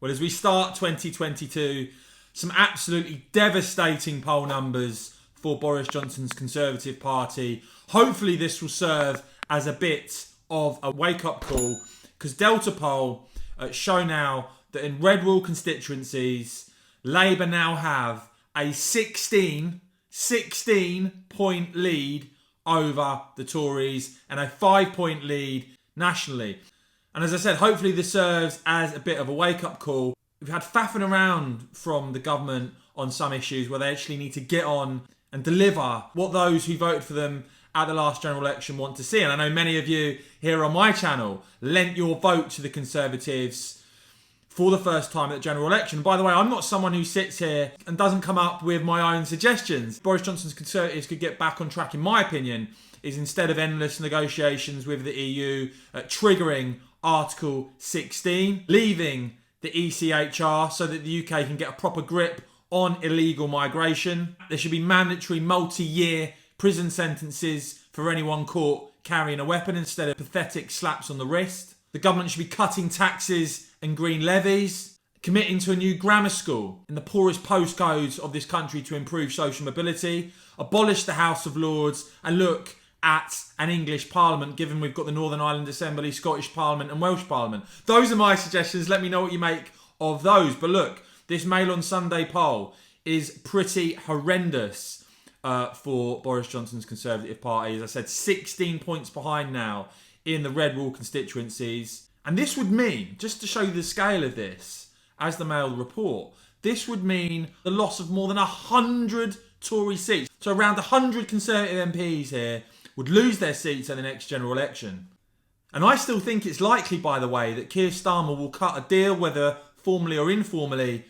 Well, as we start 2022, some absolutely devastating poll numbers for Boris Johnson's Conservative Party. Hopefully this will serve as a bit of a wake-up call, because Delta poll show now that in red wall constituencies, Labour now have a 16 point lead over the Tories and a 5-point lead nationally. And as I said, hopefully this serves as a bit of a wake-up call. We've had faffing around from the government on some issues where they actually need to get on and deliver what those who voted for them at the last general election want to see. And I know many of you here on my channel lent your vote to the Conservatives for the first time at the general election. By the way, I'm not someone who sits here and doesn't come up with my own suggestions. Boris Johnson's Conservatives could get back on track, in my opinion, is instead of endless negotiations with the EU, triggering Article 16, leaving the ECHR so that the UK can get a proper grip on illegal migration. There should be mandatory multi-year prison sentences for anyone caught carrying a weapon instead of pathetic slaps on the wrist. The government should be cutting taxes and green levies, committing to a new grammar school in the poorest postcodes of this country to improve social mobility, abolish the House of Lords and look at an English Parliament, given we've got the Northern Ireland Assembly, Scottish Parliament and Welsh Parliament. Those are my suggestions. Let me know what you make of those. But look, this Mail on Sunday poll is pretty horrendous for Boris Johnson's Conservative Party. As I said, 16 points behind now in the red wall constituencies. And this would mean, just to show you the scale of this, as the Mail report, this would mean the loss of more than 100 Tory seats. So around 100 Conservative MPs here would lose their seats in the next general election. And I still think it's likely, by the way, that Keir Starmer will cut a deal, whether formally or informally,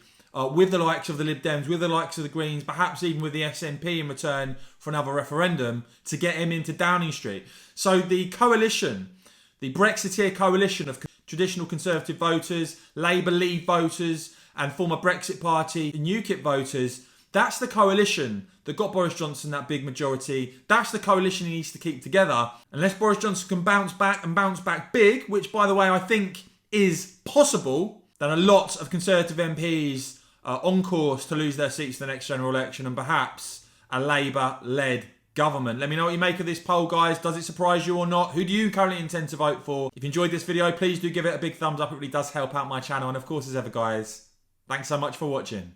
with the likes of the Lib Dems, with the likes of the Greens, perhaps even with the SNP in return for another referendum to get him into Downing Street. So the coalition, the Brexiteer coalition of traditional Conservative voters, Labour Leave voters and former Brexit Party and UKIP voters, that's the coalition that got Boris Johnson that big majority. That's the coalition he needs to keep together. Unless Boris Johnson can bounce back and bounce back big, which, by the way, I think is possible, then a lot of Conservative MPs are on course to lose their seats in the next general election and perhaps a Labour-led government. Let me know what you make of this poll, guys. Does it surprise you or not? Who do you currently intend to vote for? If you enjoyed this video, please do give it a big thumbs up. It really does help out my channel. And of course, as ever, guys, thanks so much for watching.